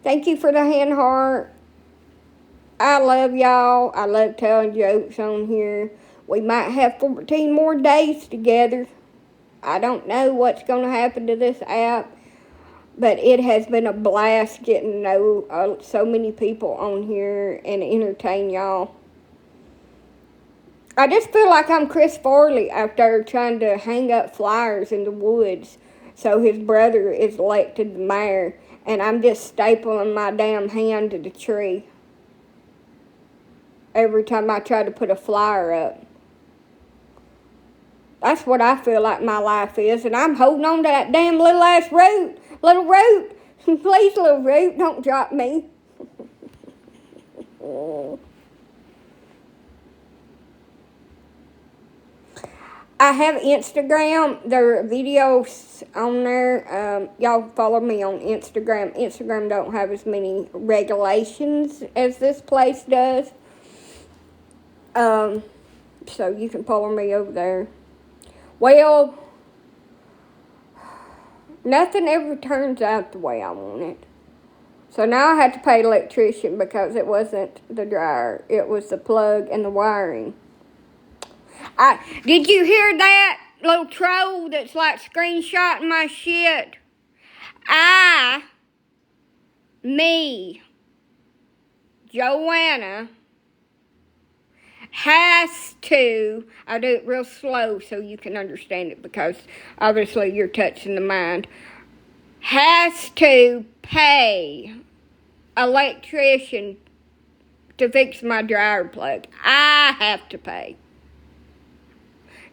Thank you for the hand heart. I love y'all. I love telling jokes on here. We might have 14 more days together. I don't know what's going to happen to this app, but it has been a blast getting to know so many people on here and entertain y'all. I just feel like I'm Chris Farley out there trying to hang up flyers in the woods so his brother is elected the mayor, and I'm just stapling my damn hand to the tree every time I try to put a flyer up. That's what I feel like my life is, and I'm holding on to that damn little ass root. Little root. Please, little root, don't drop me. I have Instagram. There are videos on there. Y'all follow me on Instagram. Instagram don't have as many regulations as this place does. So you can follow me over there. Well, nothing ever turns out the way I want it. So now I had to pay the electrician because it wasn't the dryer. It was the plug and the wiring. Did you hear that little troll that's like screenshotting my shit? Joanna, has to, I do it real slow so you can understand it because obviously you're touching the mind, has to pay electrician to fix my dryer plug. I have to pay.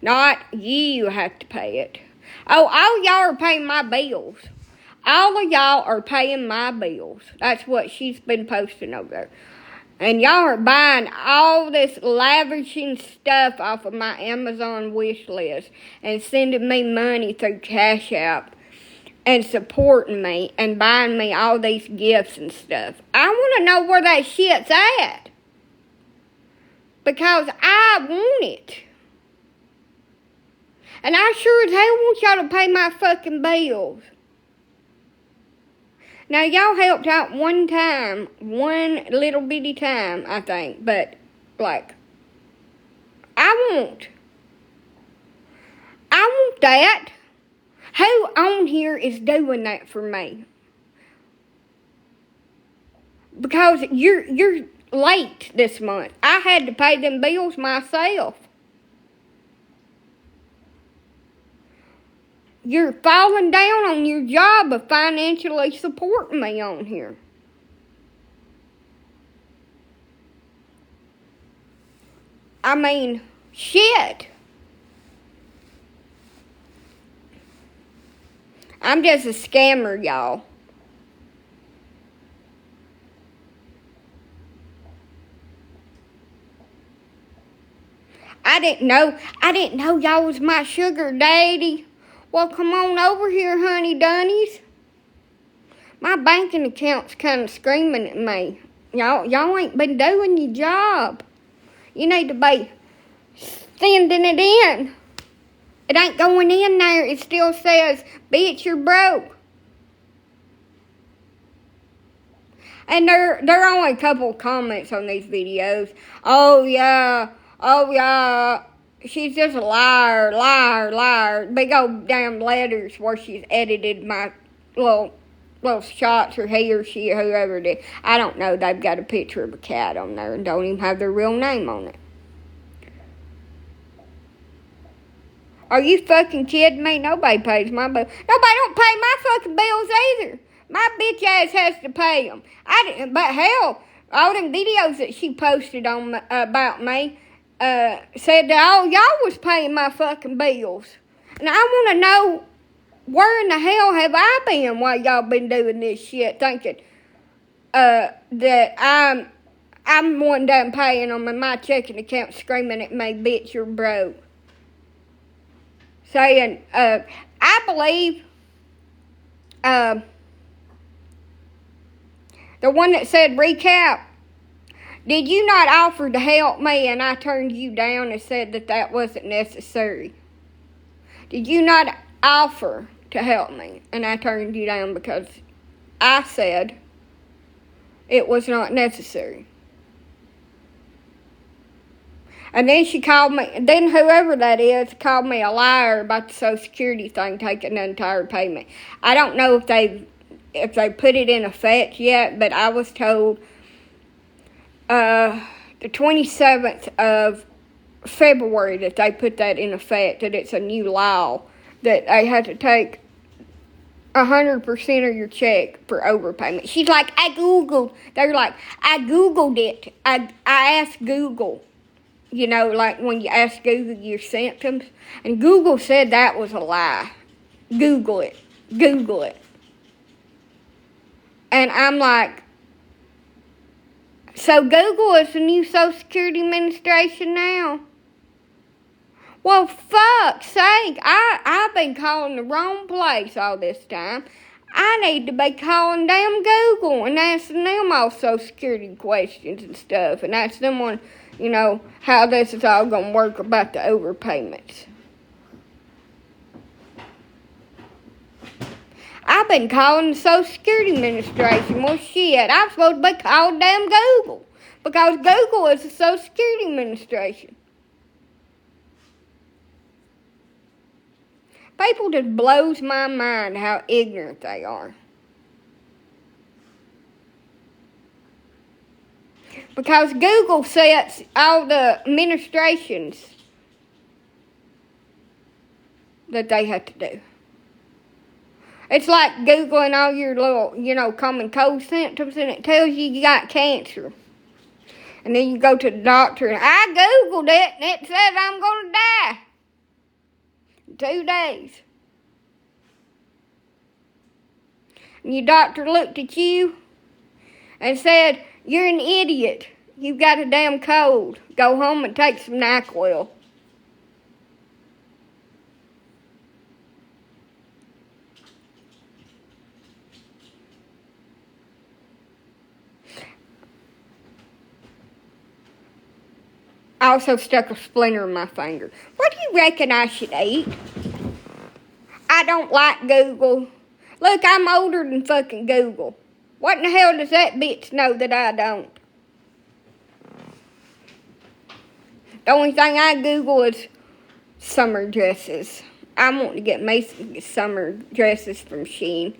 Not you have to pay it. Oh, all y'all are paying my bills. All of y'all are paying my bills. That's what she's been posting over there. And y'all are buying all this lavishing stuff off of my Amazon wish list and sending me money through Cash App and supporting me and buying me all these gifts and stuff. I want to know where that shit's at. Because I want it. And I sure as hell want y'all to pay my fucking bills. Now, y'all helped out one time, one little bitty time, I think. But, like, I want that. Who on here is doing that for me? Because you're late this month. I had to pay them bills myself. You're falling down on your job of financially supporting me on here. I mean, shit. I'm just a scammer, y'all. I didn't know y'all was my sugar daddy. Well, come on over here, honey dunnies. My banking account's kind of screaming at me. Y'all ain't been doing your job. You need to be sending it in. It ain't going in there. It still says, bitch, you're broke. And there are only a couple of comments on these videos. Oh, yeah. She's just a liar. Big old damn letters where she's edited my little shots or he or she or whoever it is. I don't know. They've got a picture of a cat on there and don't even have their real name on it. Are you fucking kidding me? Nobody pays my bills. Nobody don't pay my fucking bills either. My bitch ass has to pay them. But hell, all them videos that she posted on about me, said that all y'all was paying my fucking bills. And I want to know, where in the hell have I been while y'all been doing this shit, thinking that I'm one done paying them and my checking account screaming at me, bitch, you're broke. Saying, I believe the one that said recap, did you not offer to help me and I turned you down and said that wasn't necessary? Did you not offer to help me and I turned you down because I said it was not necessary. And then she called me, then whoever that is called me a liar about the Social Security thing taking the entire payment. I don't know if they put it in effect yet, but I was told the 27th of February that they put that in effect, that it's a new law, that they had to take 100% of your check for overpayment. She's like, they're like, I Googled it. I asked Google, you know, like when you ask Google your symptoms, and Google said that was a lie. Google it. And I'm like, so Google is the new Social Security Administration now? Well, fuck's sake, I've been calling the wrong place all this time. I need to be calling damn Google and asking them all Social Security questions and stuff, and ask them on, you know, how this is all going to work about the overpayments. I've been calling the Social Security Administration. Well, shit, I'm supposed to be calling damn Google, because Google is the Social Security Administration. People just blows my mind how ignorant they are. Because Google sets all the administrations that they have to do. It's like Googling all your little, you know, common cold symptoms, and it tells you got cancer. And then you go to the doctor, and I Googled it, and it says I'm going to die. 2 days. And your doctor looked at you and said, you're an idiot. You've got a damn cold. Go home and take some NyQuil. I also stuck a splinter in my finger. What do you reckon I should eat? I don't like Google. Look, I'm older than fucking Google. What in the hell does that bitch know that I don't? The only thing I Google is summer dresses. I want to get me some summer dresses from Shein.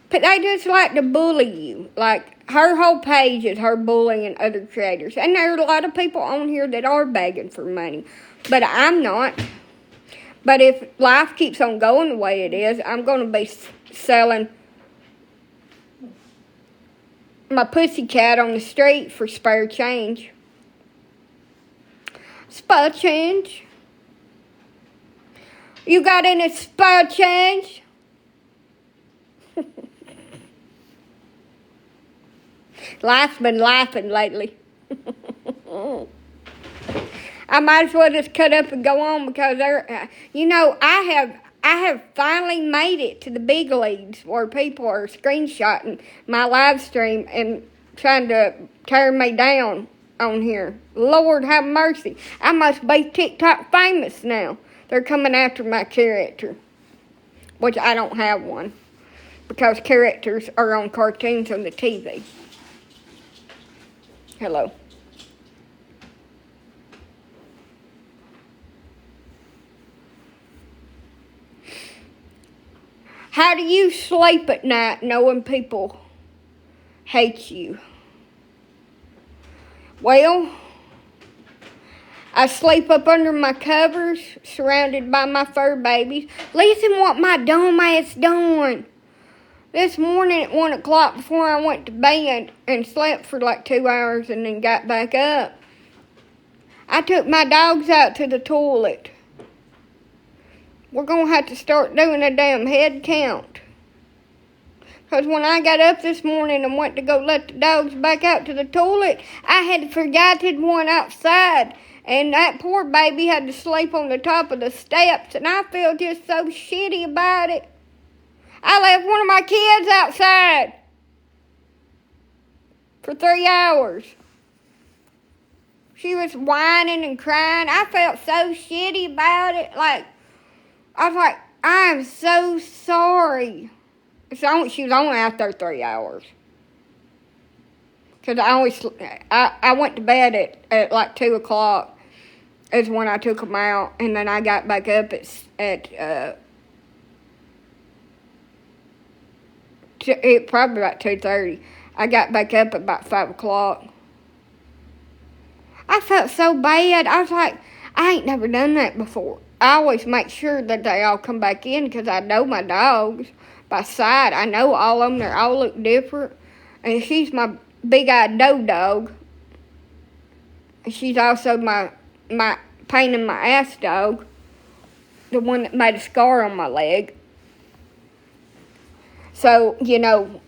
But they just like to bully you. Like, her whole page is her bullying other creators. And there are a lot of people on here that are begging for money. But I'm not. But if life keeps on going the way it is, I'm going to be selling my pussycat on the street for spare change. Spare change? You got any spare change? Life's been laughing lately. I might as well just cut up and go on, because you know, I have finally made it to the big leagues where people are screenshotting my live stream and trying to tear me down on here. Lord have mercy. I must be TikTok famous now. They're coming after my character, which I don't have one, because characters are on cartoons on the TV. Hello. How do you sleep at night knowing people hate you? Well, I sleep up under my covers, surrounded by my fur babies. Listen what my dumb ass done. This morning at 1 o'clock, before I went to bed and slept for like 2 hours and then got back up, I took my dogs out to the toilet. We're going to have to start doing a damn head count. Because when I got up this morning and went to go let the dogs back out to the toilet, I had forgotten one outside. And that poor baby had to sleep on the top of the steps. And I feel just so shitty about it. I left one of my kids outside for 3 hours. She was whining and crying. I felt so shitty about it. Like, I was like, I am so sorry. She was only out there 3 hours. Because I went to bed at like 2 o'clock is when I took them out. And then I got back up at probably about 2:30. I got back up at about 5 o'clock. I felt so bad. I was like, I ain't never done that before. I always make sure that they all come back in because I know my dogs by sight. I know all of them. They all look different. And she's my big-eyed doe dog. She's also my pain in my ass dog. The one that made a scar on my leg. So, I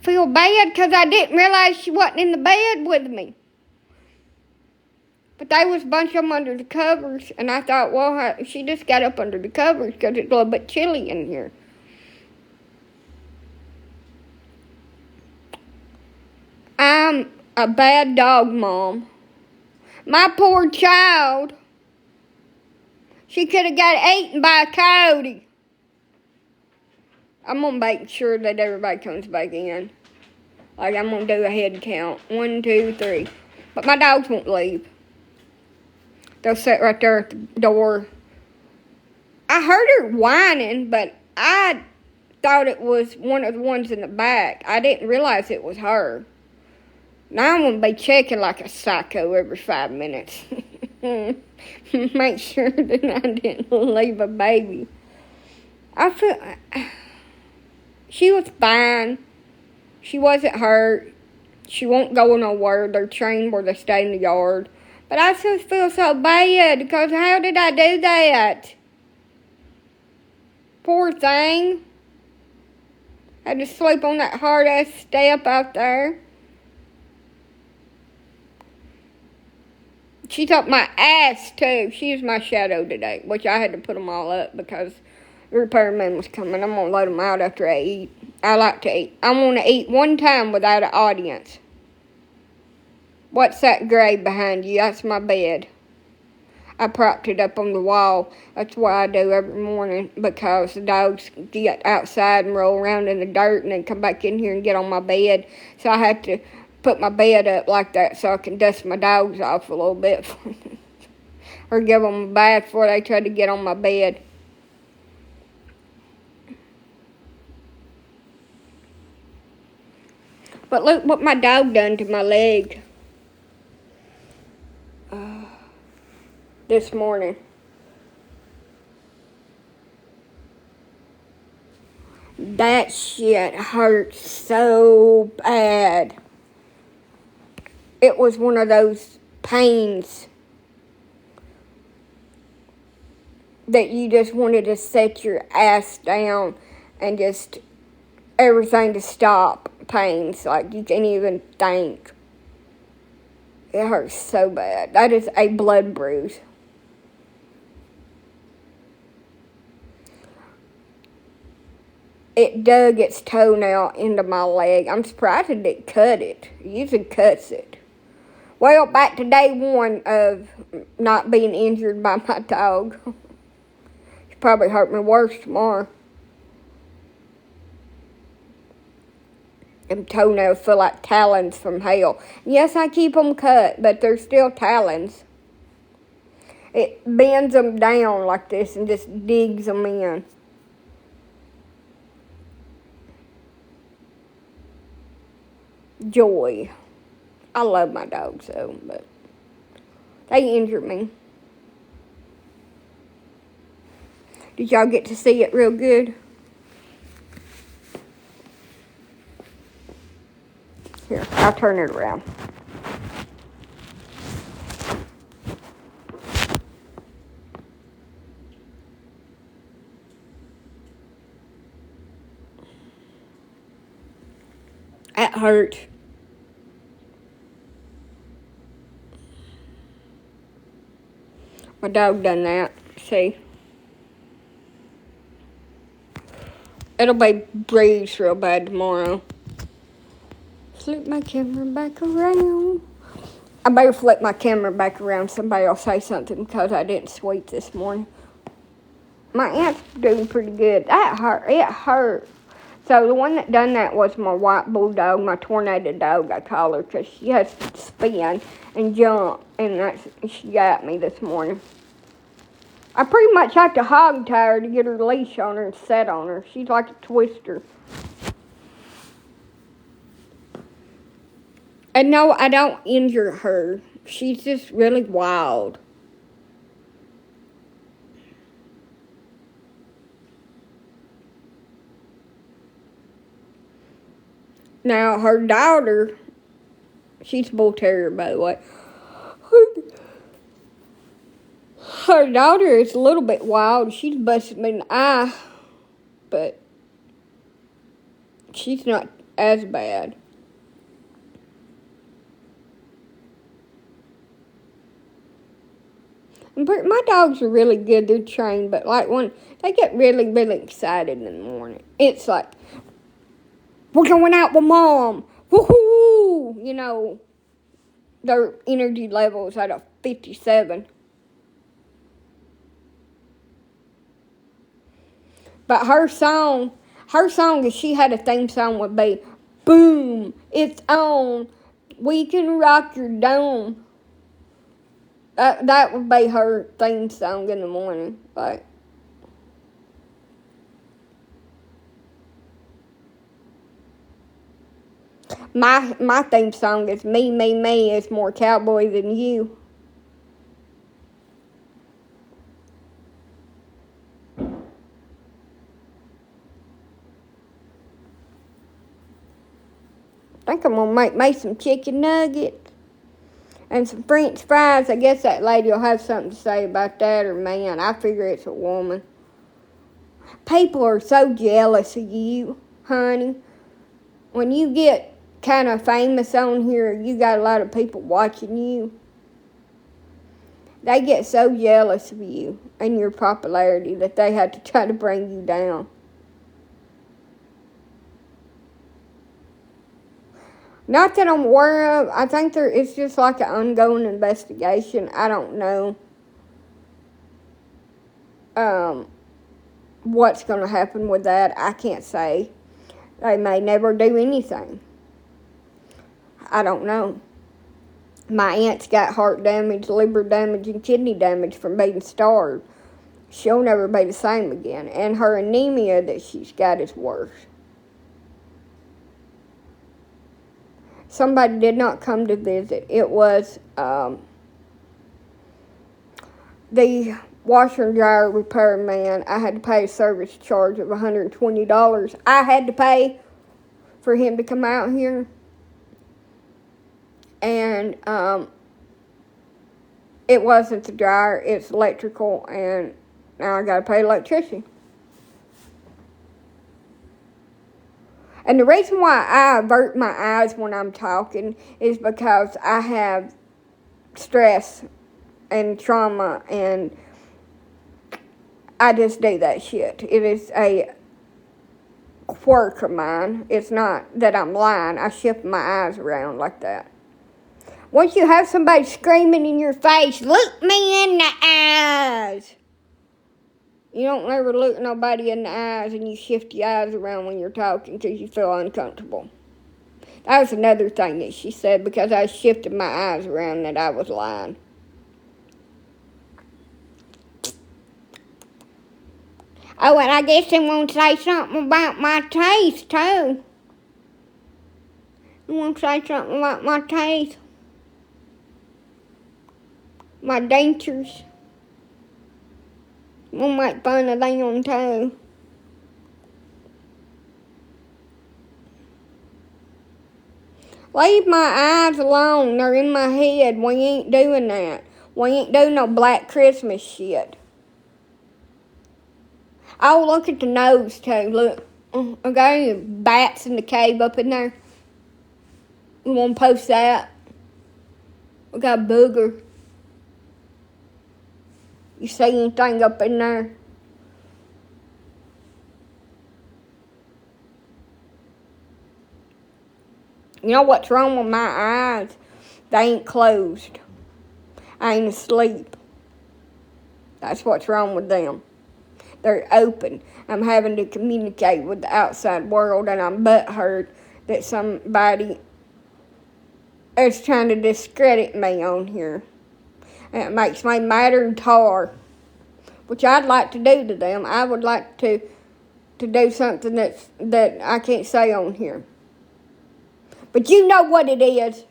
feel bad because I didn't realize she wasn't in the bed with me. But there was a bunch of them under the covers, and I thought, well, she just got up under the covers because it's a little bit chilly in here. I'm a bad dog mom. My poor child, she could have got eaten by a coyote. I'm going to make sure that everybody comes back in. Like, I'm going to do a head count. 1, 2, 3. But my dogs won't leave. They'll sit right there at the door. I heard her whining, but I thought it was one of the ones in the back. I didn't realize it was her. Now I'm going to be checking like a psycho every 5 minutes. Make sure that I didn't leave a baby. I feel... She was fine. She wasn't hurt. She won't go nowhere. They're trained where they stay in the yard. But I just feel so bad because how did I do that? Poor thing. I had to sleep on that hard-ass step out there. She took my ass, too. She was my shadow today, which I had to put them all up because the repairman was coming. I'm going to let them out after I eat. I like to eat. I want to eat one time without an audience. What's that gray behind you? That's my bed. I propped it up on the wall. That's what I do every morning because the dogs get outside and roll around in the dirt and then come back in here and get on my bed. So I have to put my bed up like that so I can dust my dogs off a little bit. Or give them a bath before they try to get on my bed. But look what my dog done to my leg this morning. That shit hurt so bad. It was one of those pains that you just wanted to set your ass down and just everything to stop. Pains, like you can't even think. It hurts so bad. That is a blood bruise. It dug its toenail into my leg. I'm surprised it didn't cut it. It usually cuts it. Well, back to day 1 of not being injured by my dog. It's probably hurt me worse tomorrow. Them toenails feel like talons from hell. Yes, I keep them cut, but they're still talons. It bends them down like this and just digs them in. Joy. I love my dogs, though, but they injured me. Did y'all get to see it real good? Here, I'll turn it around. That hurt. My dog done that. See? It'll be bruised real bad tomorrow. Flip my camera back around. I better flip my camera back around. Somebody will say something because I didn't sweep this morning. My aunt's doing pretty good. That hurt. It hurt. So the one that done that was my white bulldog, my tornado dog, I call her, because she has to spin and jump, and she got me this morning. I pretty much have to hog tie her to get her leash on her and set on her. She's like a twister. And no, I don't injure her. She's just really wild. Now, her daughter, she's a bull terrier, by the way. Her daughter is a little bit wild. She's busted me in the eye, but she's not as bad. My dogs are really good. They're trained, but like when they get really, really excited in the morning, it's like, we're going out with Mom. Woohoo! You know, their energy level is at a 57. But her song, if she had a theme song, would be, boom, it's on, we can rock your dome. That would be her theme song in the morning. Like, my theme song is me, it's more cowboy than you. I think I'm going to make me some chicken nuggets and some French fries. I guess that lady will have something to say about that, or man, I figure it's a woman. People are so jealous of you, honey. When you get kind of famous on here, you got a lot of people watching you. They get so jealous of you and your popularity that they have to try to bring you down. Not that I'm aware of. I think it's just like an ongoing investigation. I don't know what's going to happen with that. I can't say. They may never do anything. I don't know. My aunt's got heart damage, liver damage, and kidney damage from being starved. She'll never be the same again. And her anemia that she's got is worse. Somebody did not come to visit. It was the washer and dryer repairman. I had to pay a service charge of $120. I had to pay for him to come out here. And it wasn't the dryer, it's electrical, and now I got to pay electrician. And the reason why I avert my eyes when I'm talking is because I have stress and trauma, and I just do that shit. It is a quirk of mine. It's not that I'm lying. I shift my eyes around like that. Once you have somebody screaming in your face, look me in the eyes. You don't ever look nobody in the eyes, and you shift your eyes around when you're talking because you feel uncomfortable. That was another thing that she said, because I shifted my eyes around, that I was lying. Oh, and I guess I'm going to say something about my teeth, too. I want to say something about my teeth. My dentures. We'll make fun of them, too. Leave my eyes alone. They're in my head. We ain't doing that. We ain't doing no Black Christmas shit. Oh, look at the nose, too. Look. I got any bats in the cave up in there. You want to post that? We got a booger. You see anything up in there? You know what's wrong with my eyes? They ain't closed. I ain't asleep. That's what's wrong with them. they're open. I'm having to communicate with the outside world, and I'm butthurt that somebody is trying to discredit me on here. And it makes me madder and tar, which I'd like to do to them. I would like to do something that I can't say on here. But you know what it is.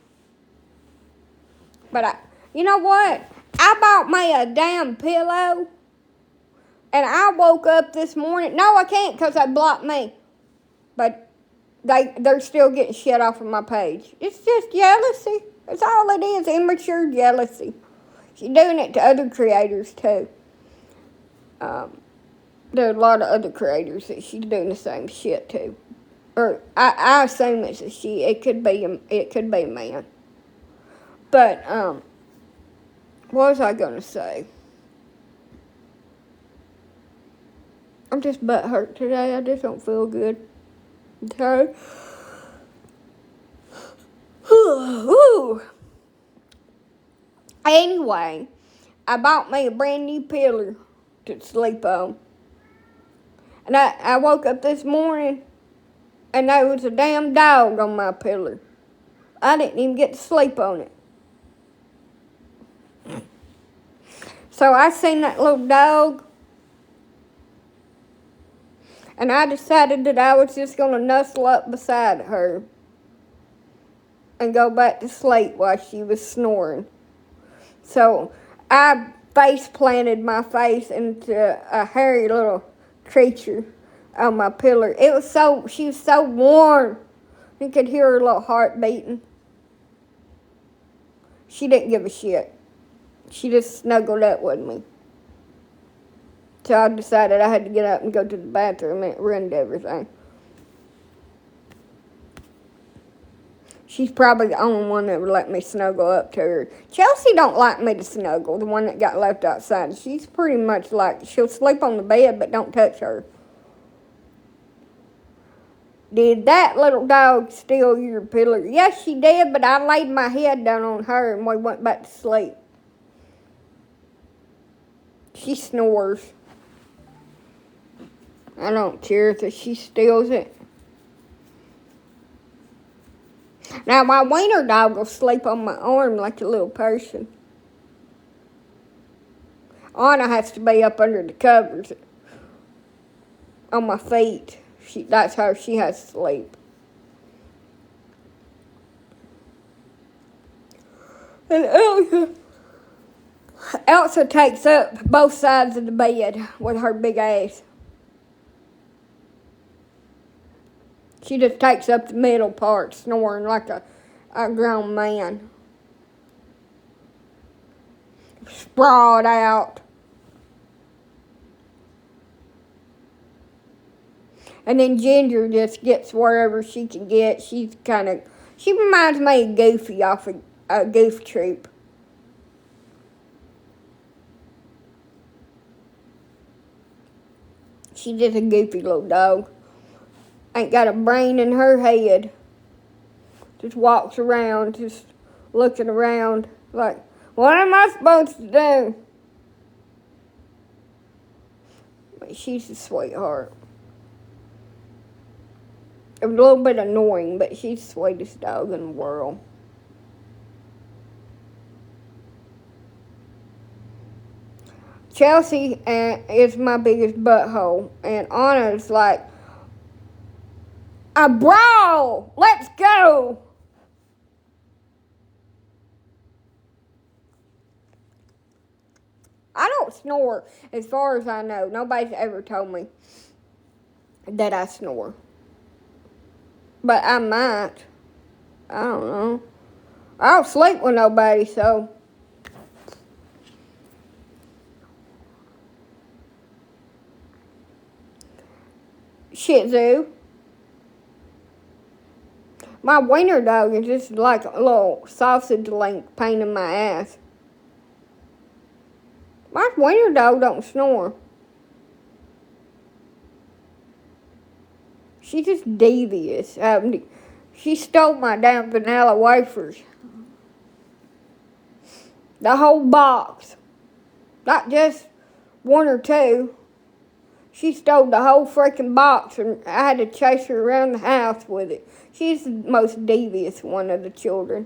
But you know what? I bought me a damn pillow, and I woke up this morning. No, I can't because they blocked me. But they're still getting shit off of my page. It's just jealousy. That's all it is, immature jealousy. She's doing it to other creators too. There are a lot of other creators that she's doing the same shit to. Or I assume it's a she. It could be a man. But what was I gonna say? I'm just butthurt today. I just don't feel good. Okay. Anyway, I bought me a brand new pillow to sleep on. And I woke up this morning and there was a damn dog on my pillow. I didn't even get to sleep on it. So I seen that little dog, and I decided that I was just going to nuzzle up beside her and go back to sleep while she was snoring. So I face planted my face into a hairy little creature on my pillow. She was so warm. You could hear her little heart beating. She didn't give a shit. She just snuggled up with me. So I decided I had to get up and go to the bathroom, and it ruined everything. She's probably the only one that would let me snuggle up to her. Chelsea don't like me to snuggle, the one that got left outside. She's pretty much like, she'll sleep on the bed, but don't touch her. Did that little dog steal your pillow? Yes, she did, but I laid my head down on her and we went back to sleep. She snores. I don't care if she steals it. Now, my wiener dog will sleep on my arm like a little person. Anna has to be up under the covers on my feet. That's how she has to sleep. And Elsa takes up both sides of the bed with her big ass. She just takes up the middle part, snoring like a grown man. Sprawled out. And then Ginger just gets wherever she can get. She reminds me of Goofy off of Goof Troop. She's just a goofy little dog. Ain't got a brain in her head. Just walks around, just looking around like, what am I supposed to do? But she's a sweetheart. A little bit annoying, but she's the sweetest dog in the world. Chelsea is my biggest butthole, and Anna's like, a brawl! Let's go! I don't snore, as far as I know. Nobody's ever told me that I snore. But I might. I don't know. I don't sleep with nobody, so. Shih Tzu. My wiener dog is just like a little sausage link pain in my ass. My wiener dog don't snore. She's just devious. She stole my damn vanilla wafers. The whole box. Not just one or two. She stole the whole freaking box, and I had to chase her around the house with it. She's the most devious one of the children.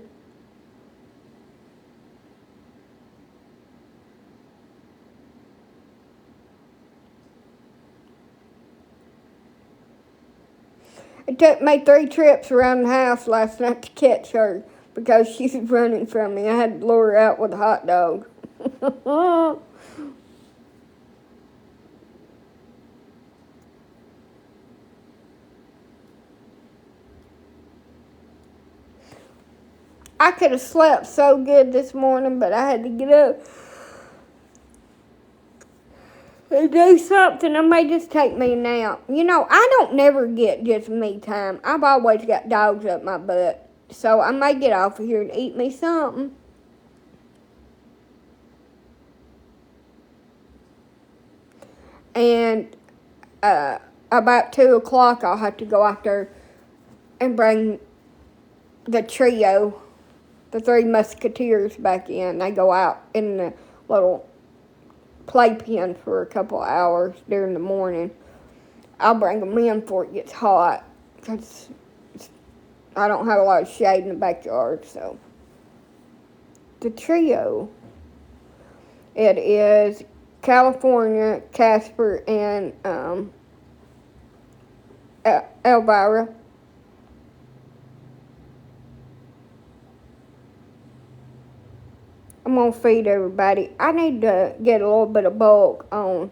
It took me 3 trips around the house last night to catch her because she was running from me. I had to lure her out with a hot dog. I could have slept so good this morning, but I had to get up and do something. I may just take me a nap. You know, I don't never get just me time. I've always got dogs up my butt. So I may get off of here and eat me something. And about 2 o'clock, I'll have to go out there and bring the trio, the 3 musketeers, back in. They go out in the little playpen for a couple of hours during the morning. I'll bring them in before it gets hot because I don't have a lot of shade in the backyard. So the trio, it is California, Casper, and Elvira. I'm going to feed everybody. I need to get a little bit of bulk on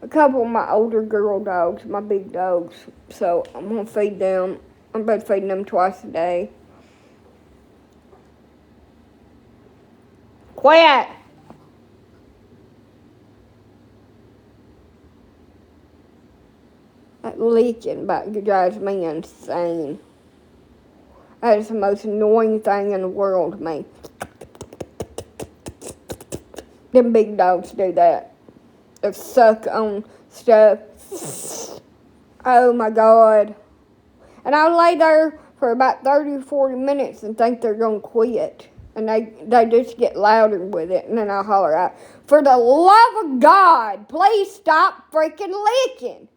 a couple of my older girl dogs, my big dogs. So I'm going to feed them. I'm about feeding them twice a day. Quiet! That leaking about drives me insane. That is the most annoying thing in the world to me. Them big dogs do that. They suck on stuff. Oh my God. And I'll lay there for about 30 or 40 minutes and think they're going to quit. And they just get louder with it. And then I'll holler out, for the love of God, please stop freaking licking.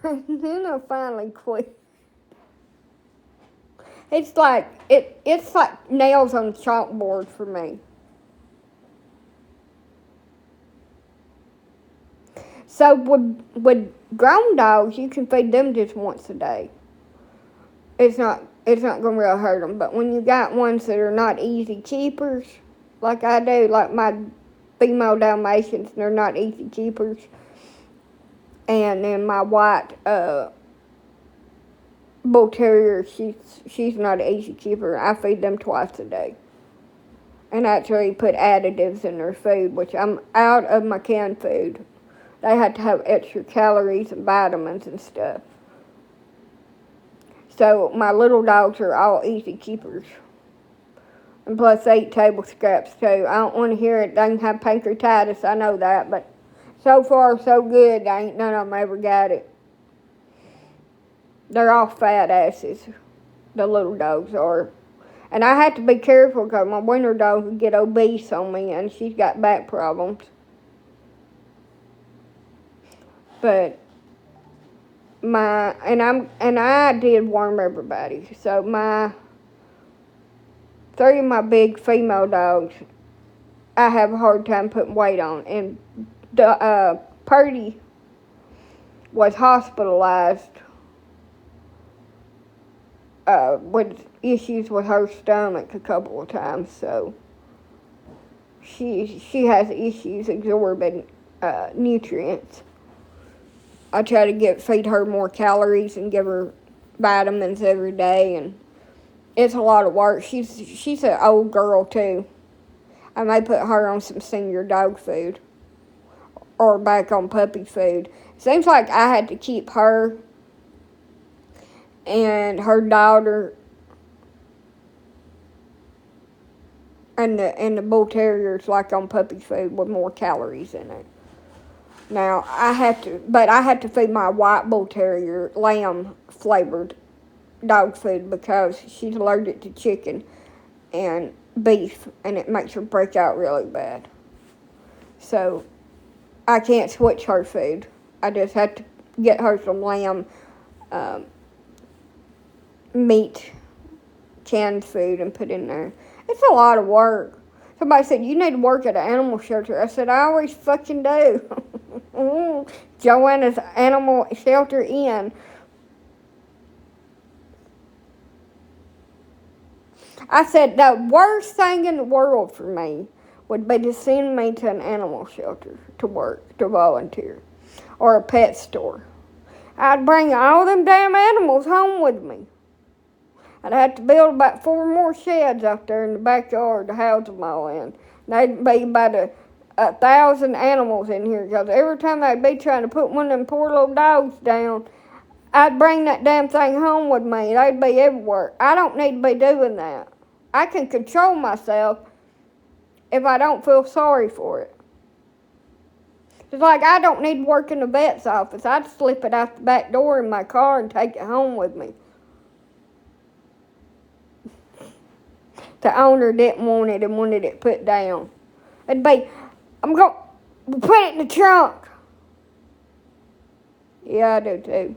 And then they'll finally quit. It's like nails on a chalkboard for me. So with grown dogs, you can feed them just once a day. It's not going to really hurt them. But when you got ones that are not easy keepers, like I do, like my female Dalmatians, they're not easy keepers. And then my white bull terrier, she's not an easy keeper. I feed them twice a day. And actually put additives in their food, which I'm out of my canned food. They had to have extra calories and vitamins and stuff. So my little dogs are all easy keepers. And plus they eat table scraps too. I don't want to hear it. They can have pancreatitis, I know that, but so far so good. Ain't none of them ever got it. They're all fat asses, the little dogs are. And I have to be careful because my winter dog would get obese on me, and she's got back problems. But I did warm everybody. So 3 of my big female dogs, I have a hard time putting weight on. And Purdy was hospitalized with issues with her stomach a couple of times. So she has issues absorbing nutrients. I try to feed her more calories and give her vitamins every day, and it's a lot of work. She's an old girl too. I may put her on some senior dog food or back on puppy food. Seems like I had to keep her and her daughter and the bull terriers like on puppy food with more calories in it. Now, I have to feed my white bull terrier lamb-flavored dog food because she's allergic to chicken. And beef, and it makes her break out really bad. So I can't switch her food. I just have to get her some lamb meat, canned food, and put in there. It's a lot of work. Somebody said, you need to work at an animal shelter. I said, I always fucking do. Joanna's Animal Shelter Inn. I said, the worst thing in the world for me would be to send me to an animal shelter to work, to volunteer, or a pet store. I'd bring all them damn animals home with me. I'd have to build about 4 more sheds out there in the backyard to house them all in. They'd be about 1,000 animals in here, because every time they'd be trying to put one of them poor little dogs down, I'd bring that damn thing home with me. They'd be everywhere. I don't need to be doing that. I can control myself if I don't feel sorry for it. It's like I don't need to work in the vet's office. I'd slip it out the back door in my car and take it home with me. The owner didn't want it and wanted it put down. It'd be, I'm going to put it in the trunk. Yeah, I do too.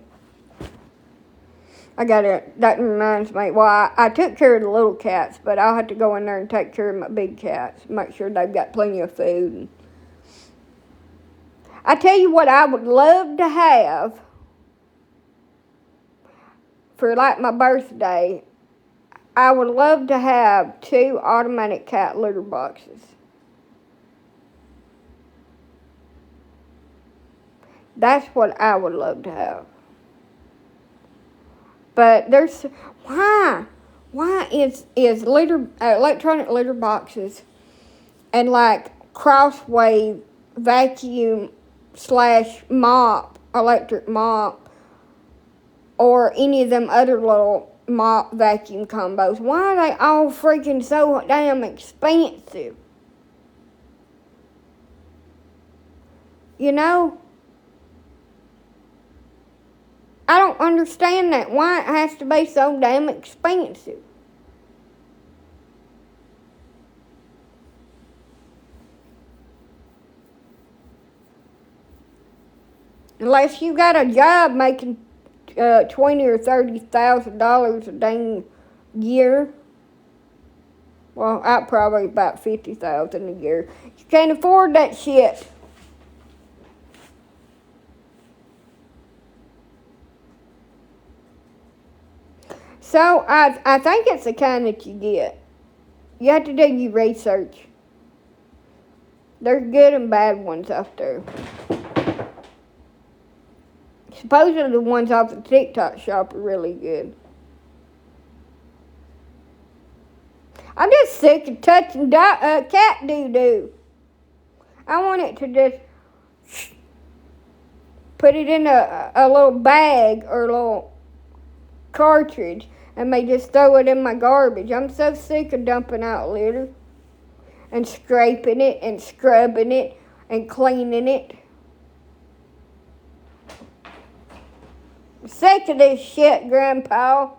That reminds me, well, I took care of the little cats, but I'll have to go in there and take care of my big cats. Make sure they've got plenty of food. I tell you what I would love to have for like my birthday. I would love to have 2 automatic cat litter boxes. That's what I would love to have. But there's, why is electronic litter boxes and like Crosswave vacuum / mop, electric mop, or any of them other little mop vacuum combos, why are they all freaking so damn expensive? You know? I don't understand that. Why it has to be so damn expensive. Unless you got a job making $20,000 or $30,000 a dang year. Well, I probably about $50,000 a year. You can't afford that shit. So I think it's the kind that you get. You have to do your research. There's good and bad ones out there. Supposedly the ones off the TikTok shop are really good. I'm just sick of touching cat doo-doo. I want it to just put it in a little bag or a little cartridge and may just throw it in my garbage. I'm so sick of dumping out litter and scraping it and scrubbing it and cleaning it. I'm sick of this shit, Grandpa.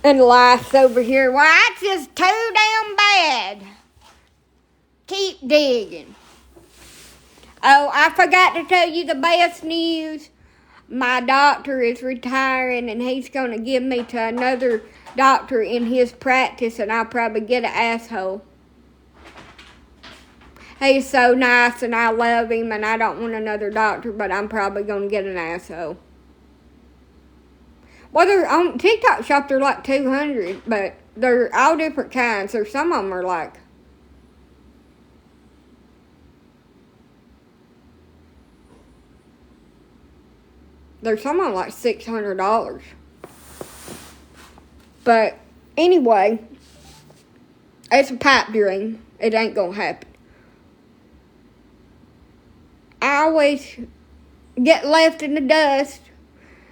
And life's over here. Why, it's just too damn bad. Keep digging. Oh, I forgot to tell you the best news. My doctor is retiring, and he's going to give me to another doctor in his practice, and I'll probably get an asshole. He's so nice, and I love him, and I don't want another doctor, but I'm probably going to get an asshole. Well, they're on TikTok shop, they're like $200, but they're all different kinds. So some of them are like, there's some of them like $600. But anyway, it's a pipe dream. It ain't gonna happen. I always get left in the dust.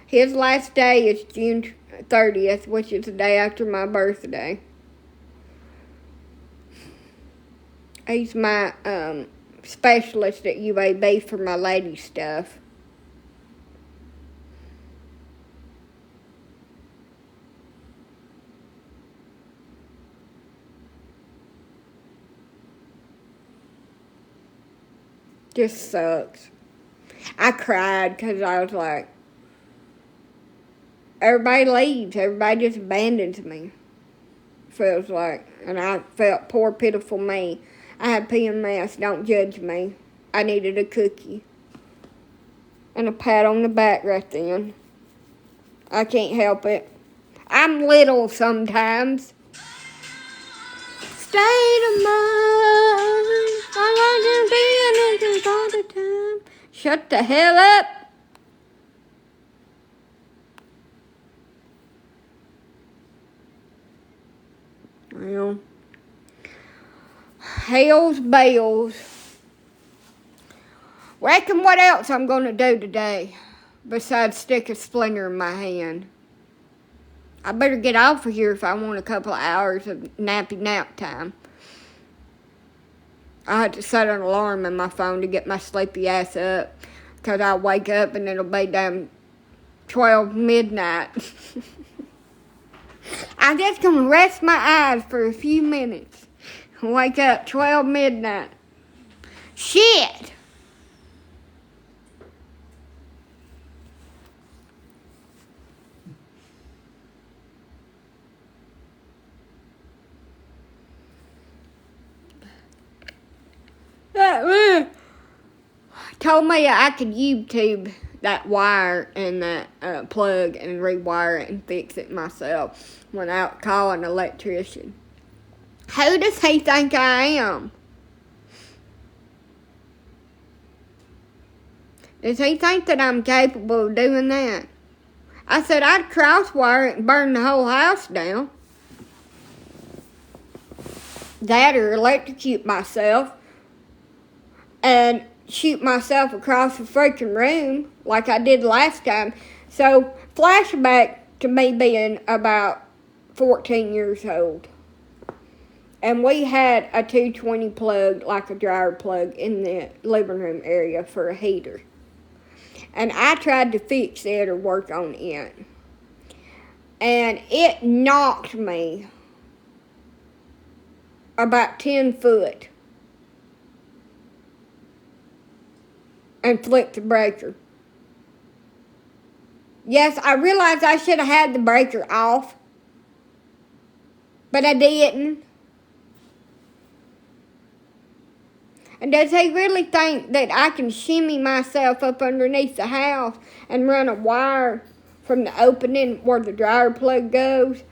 His last day is June 30th, which is the day after my birthday. He's my specialist at UAB for my lady stuff. Just sucks. I cried because I was like, everybody leaves. Everybody just abandons me. Feels like. And I felt poor, pitiful me. I had PMS. Don't judge me. I needed a cookie. And a pat on the back right then. I can't help it. I'm little sometimes. State of mind. I like to be all the time. Shut the hell up. Well, hell's bells. Reckon what else I'm going to do today besides stick a splinter in my hand. I better get off of here if I want a couple of hours of nappy nap time. I had to set an alarm on my phone to get my sleepy ass up because I'll wake up and it'll be damn 12 midnight. I'm just going to rest my eyes for a few minutes. Wake up 12 midnight. Shit! Told me I could YouTube that wire and that plug and rewire it and fix it myself without calling an electrician. Who does he think I am? Does he think that I'm capable of doing that? I said I'd crosswire it and burn the whole house down. That or electrocute myself and shoot myself across the freaking room like I did last time. So, flashback to me being about 14 years old. And we had a 220 plug, like a dryer plug, in the living room area for a heater. And I tried to fix it or work on it. And it knocked me about 10 foot. And flipped the breaker. Yes, I realized I should have had the breaker off. But I didn't. And does he really think that I can shimmy myself up underneath the house and run a wire from the opening where the dryer plug goes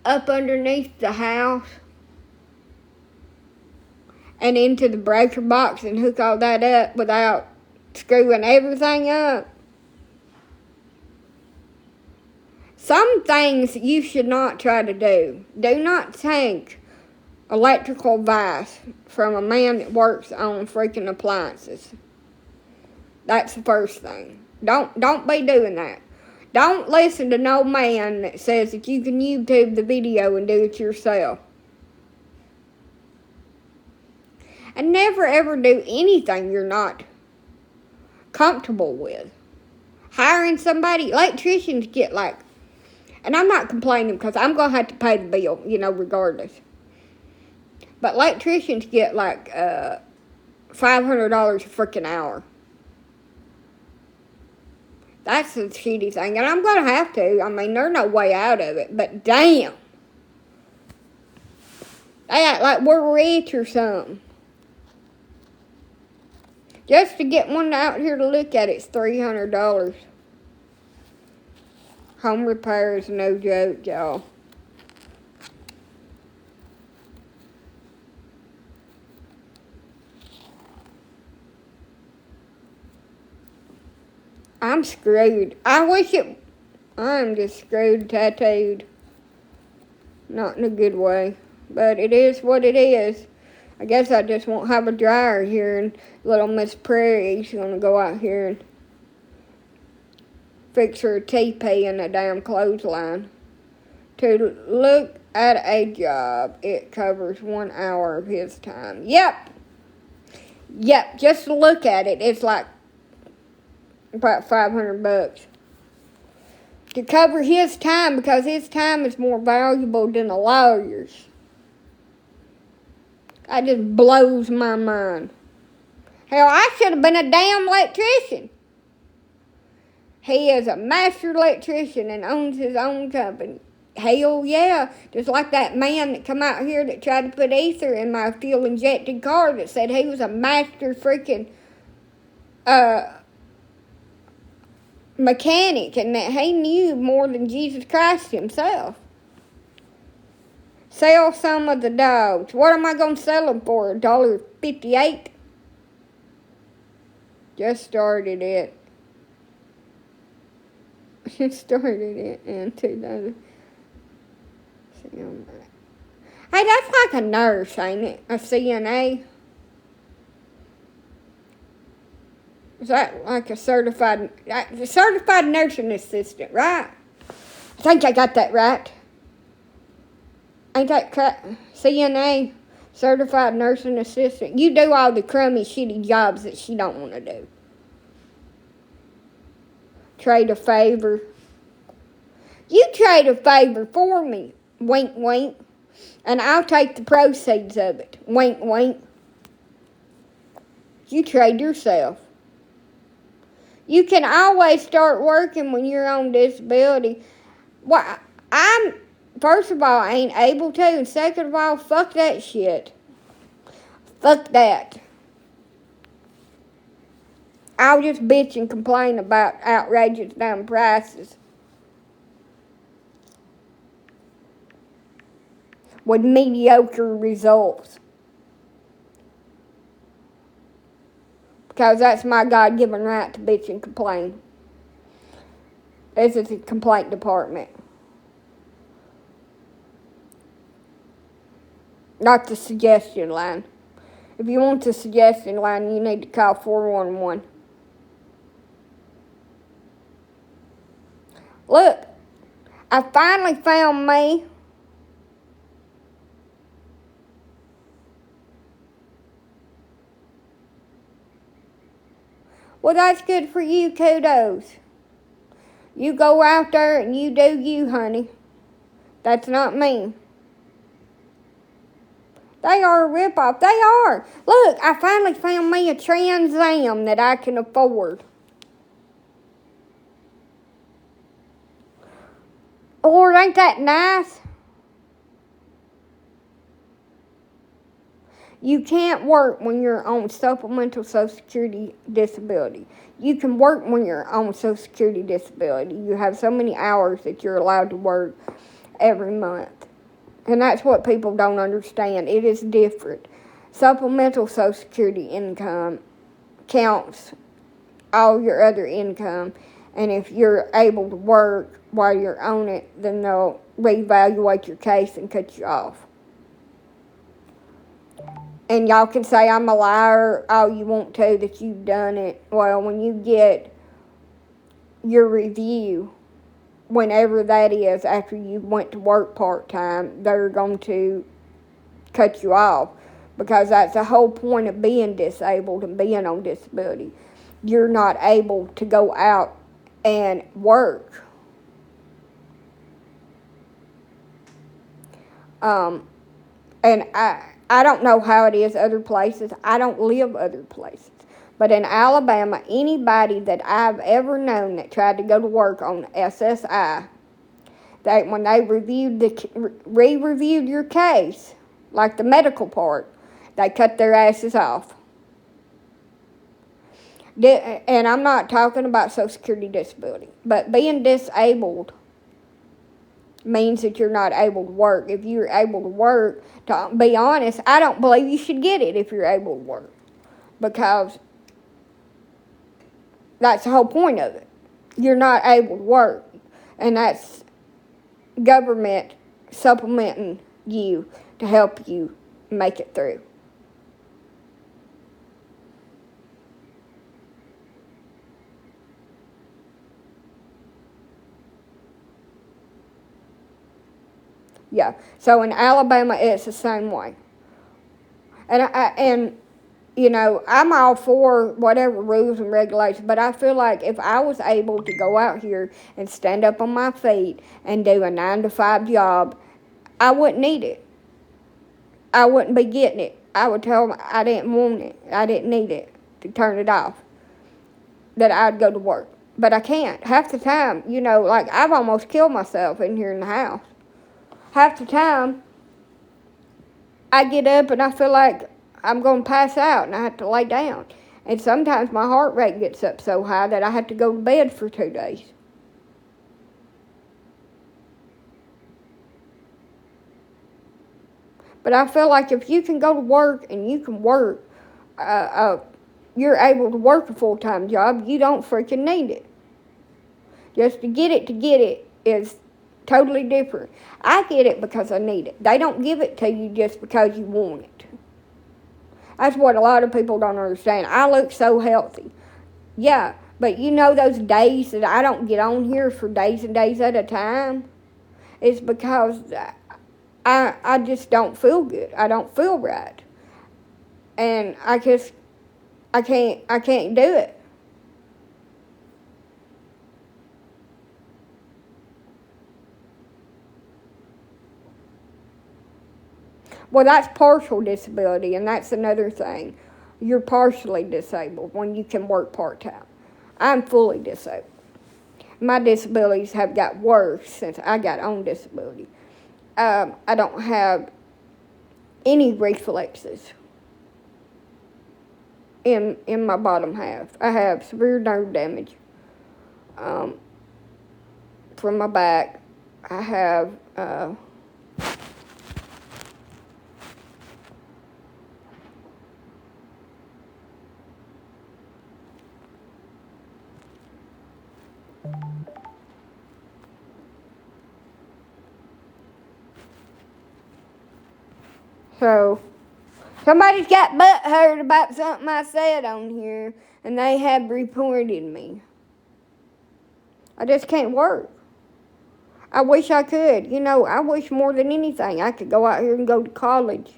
up underneath the house and into the breaker box and hook all that up without screwing everything up? Some things you should not try to do. Do not take electrical advice from a man that works on freaking appliances. That's the first thing. Don't be doing that. Don't listen to no man that says that you can YouTube the video and do it yourself. And never ever do anything you're not comfortable with. Hiring somebody, electricians get like, and I'm not complaining because I'm going to have to pay the bill, regardless. But electricians get like $500 a freaking hour. That's the shitty thing. And I'm going to have to. I mean, there's no way out of it. But damn. They act like we're rich or something. Just to get one out here to look at it's $300. Home repair is no joke, y'all. I'm screwed. I'm just screwed, tattooed. Not in a good way. But it is what it is. I guess I just won't have a dryer here, and little Miss Prairie's gonna go out here and fix her a teepee in a damn clothesline. To look at a job, it covers 1 hour of his time. Yep, just to look at it, it's like about $500 to cover his time, because his time is more valuable than a lawyer's. That just blows my mind. Hell, I should have been a damn electrician. He is a master electrician and owns his own company. Hell yeah. Just like that man that come out here that tried to put ether in my fuel-injected car that said he was a master freaking mechanic and that he knew more than Jesus Christ himself. Sell some of the dogs. What am I going to sell them for? $1.58? Just started it. Started it in 2000. Hey, that's like a nurse, ain't it? A CNA. Is that like a certified nursing assistant, right? I think I got that right. Ain't that CNA, certified nursing assistant? You do all the crummy, shitty jobs that she don't want to do. Trade a favor. You trade a favor for me. Wink, wink. And I'll take the proceeds of it. Wink, wink. You trade yourself. You can always start working when you're on disability. Well, first of all, I ain't able to. And second of all, fuck that shit. Fuck that. I'll just bitch and complain about outrageous damn prices. With mediocre results. Because that's my God-given right to bitch and complain. This is the complaint department. Not the suggestion line. If you want the suggestion line, you need to call 411. Look, I finally found me well, that's good for you. Kudos. You go out there and you do you, honey. That's not me. They are a ripoff. They are. Look, I finally found me a Trans Am that I can afford. Lord, ain't that nice? You can't work when you're on supplemental Social Security disability. You can work when you're on Social Security disability. You have so many hours that you're allowed to work every month. And that's what people don't understand. It is different. Supplemental Social Security income counts all your other income. And if you're able to work while you're on it, then they'll reevaluate your case and cut you off. And y'all can say I'm a liar all you want to that you've done it. Well, when you get your review, whenever that is, after you went to work part-time, they're going to cut you off. Because that's the whole point of being disabled and being on disability. You're not able to go out and work. And I don't know how it is other places. I don't live other places. But in Alabama, anybody that I've ever known that tried to go to work on SSI, that when they re-reviewed your case, like the medical part, they cut their asses off. And I'm not talking about Social Security disability, but being disabled means that you're not able to work. If you're able to work, to be honest, I don't believe you should get it if you're able to work. Because that's the whole point of it. You're not able to work. And that's government supplementing you to help you make it through. Yeah, so in Alabama, it's the same way. And you know, I'm all for whatever rules and regulations, but I feel like if I was able to go out here and stand up on my feet and do a 9-to-5 job, I wouldn't need it. I wouldn't be getting it. I would tell them I didn't want it. I didn't need it. to turn it off, that I'd go to work. But I can't. Half the time, like I've almost killed myself in here in the house. Half the time, I get up and I feel like I'm going to pass out and I have to lay down. And sometimes my heart rate gets up so high that I have to go to bed for 2 days. But I feel like if you can go to work and you can work, you're able to work a full-time job, you don't freaking need it. Just to get it is totally different. I get it because I need it. They don't give it to you just because you want it. That's what a lot of people don't understand. I look so healthy. Yeah, but those days that I don't get on here for days and days at a time, it's because I just don't feel good. I don't feel right. And I can't do it. Well, that's partial disability, and that's another thing. You're partially disabled when you can work part-time. I'm fully disabled. My disabilities have got worse since I got on disability. I don't have any reflexes in my bottom half. I have severe nerve damage from my back. I have so somebody's got butt hurt about something I said on here, and they have reported me. I just can't work. I wish I could. I wish more than anything I could go out here and go to college.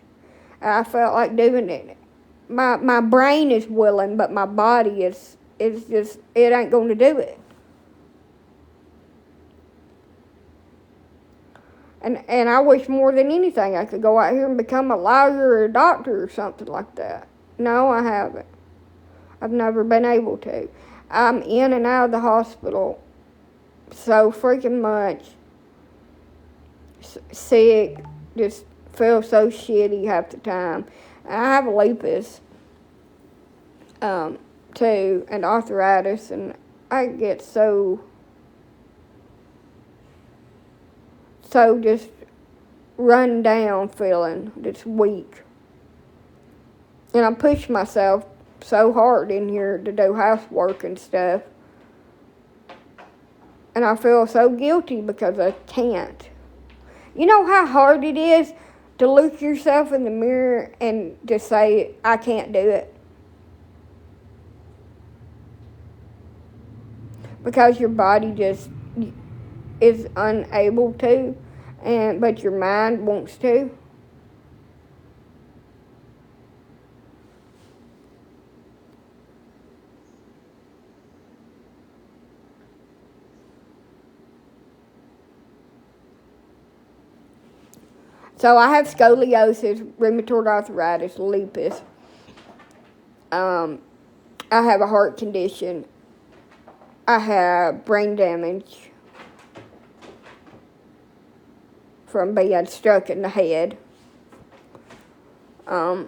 I felt like doing it. My brain is willing, but my body is just, it ain't going to do it. And I wish more than anything I could go out here and become a lawyer or a doctor or something like that. No, I haven't. I've never been able to. I'm in and out of the hospital so freaking much. Sick, just feel so shitty half the time. I have lupus, too, and arthritis, and I get so just run down feeling, just weak. And I push myself so hard in here to do housework and stuff. And I feel so guilty because I can't. You know how hard it is to look yourself in the mirror and just say, I can't do it? Because your body just is unable to, but your mind wants to. So I have scoliosis, rheumatoid arthritis, lupus. I have a heart condition. I have brain damage from being struck in the head. My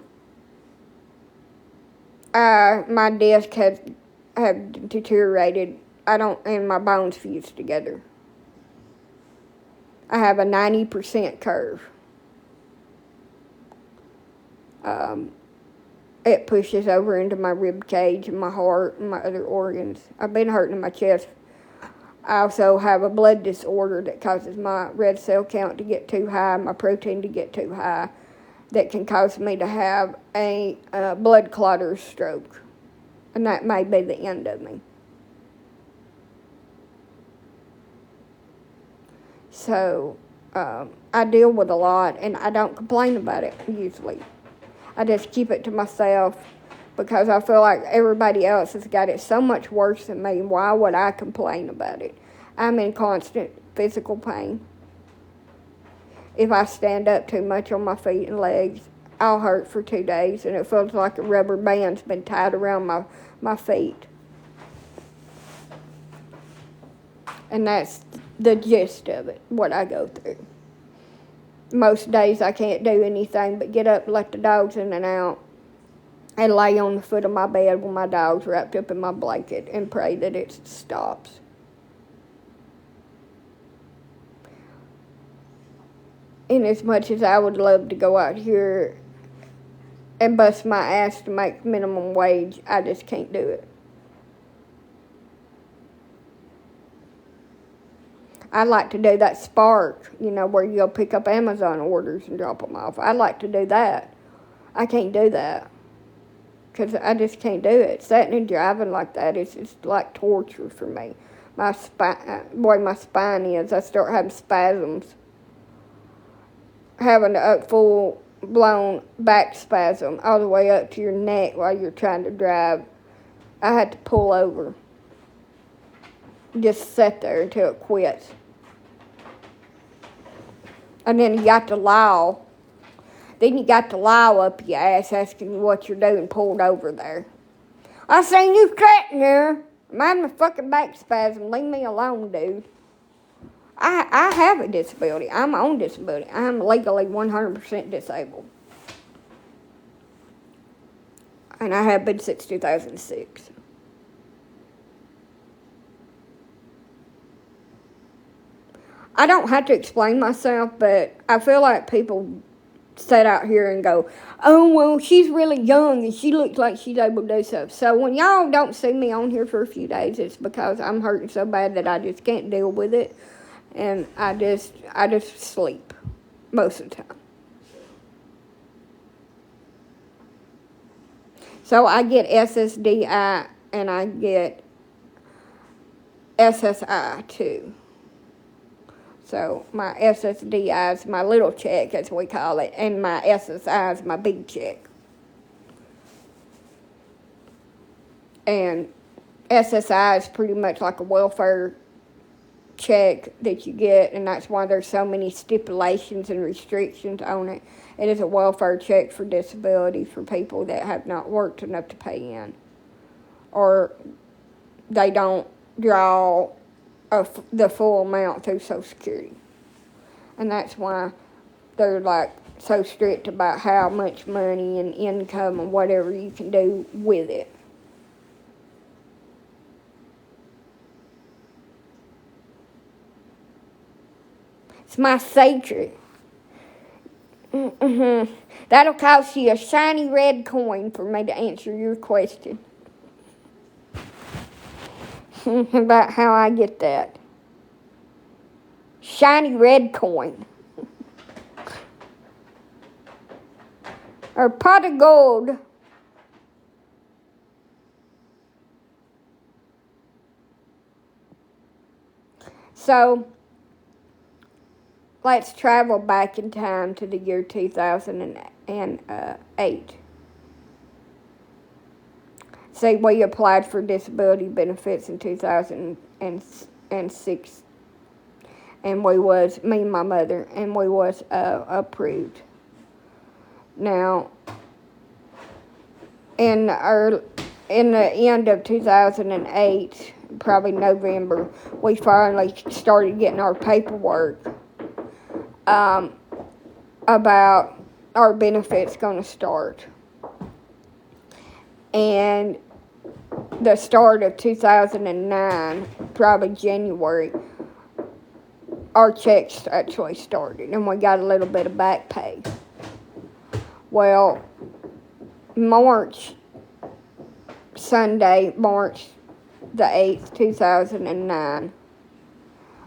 disc have deteriorated. And my bones fused together. I have a 90% curve. It pushes over into my rib cage and my heart and my other organs. I've been hurting in my chest. I also have a blood disorder that causes my red cell count to get too high, my protein to get too high, that can cause me to have a blood clot or stroke. And that may be the end of me. So, I deal with a lot, and I don't complain about it usually. I just keep it to myself because I feel like everybody else has got it so much worse than me. Why would I complain about it? I'm in constant physical pain. If I stand up too much on my feet and legs, I'll hurt for 2 days, and it feels like a rubber band's been tied around my feet. And that's the gist of it, what I go through. Most days I can't do anything but get up, let the dogs in and out, and lay on the foot of my bed with my dogs wrapped up in my blanket and pray that it stops. And as much as I would love to go out here and bust my ass to make minimum wage, I just can't do it. I'd like to do that Spark, where you go pick up Amazon orders and drop them off. I'd like to do that. I can't do that because I just can't do it. Sitting and driving like that is just like torture for me. My spine is, I start having spasms. Having a full-blown back spasm all the way up to your neck while you're trying to drive. I had to pull over. Just sit there until it quits. And then you got to lie. Then you got to lie up your ass asking you what you're doing pulled over there. I seen you sitting there. I'm having a fucking back spasm. Leave me alone, dude. I have a disability. I'm on disability. I'm legally 100% disabled. And I have been since 2006. I don't have to explain myself, but I feel like people sit out here and go, oh, well, she's really young and she looks like she's able to do stuff. So when y'all don't see me on here for a few days, it's because I'm hurting so bad that I just can't deal with it. And I just sleep most of the time. So I get SSDI and I get SSI too. So my SSDI is my little check, as we call it, and my SSI is my big check. And SSI is pretty much like a welfare check that you get, and that's why there's so many stipulations and restrictions on it. It is a welfare check for disability for people that have not worked enough to pay in, or they don't draw the full amount through Social Security. And that's why they're like so strict about how much money and income and whatever you can do with it. It's my secret. That'll cost you a shiny red coin for me to answer your question. About how I get that. Shiny red coin. Or pot of gold. So, let's travel back in time to the year 2008. See, we applied for disability benefits in 2006. And me and my mother, and we was approved. Now, in the end of 2008, probably November, we finally started getting our paperwork about our benefits going to start. And the start of 2009, probably January, our checks actually started, and we got a little bit of back pay. Well, Sunday, March the 8th, 2009,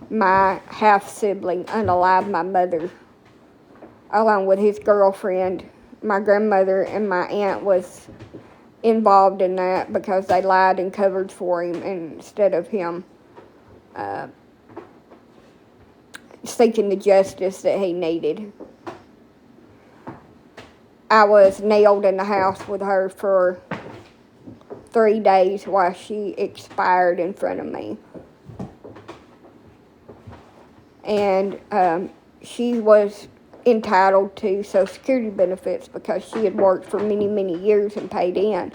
my half-sibling unalived my mother, along with his girlfriend. My grandmother and my aunt was involved in that because they lied and covered for him instead of him seeking the justice that he needed. I was nailed in the house with her for 3 days while she expired in front of me. And she was entitled to Social Security benefits because she had worked for many, many years and paid in.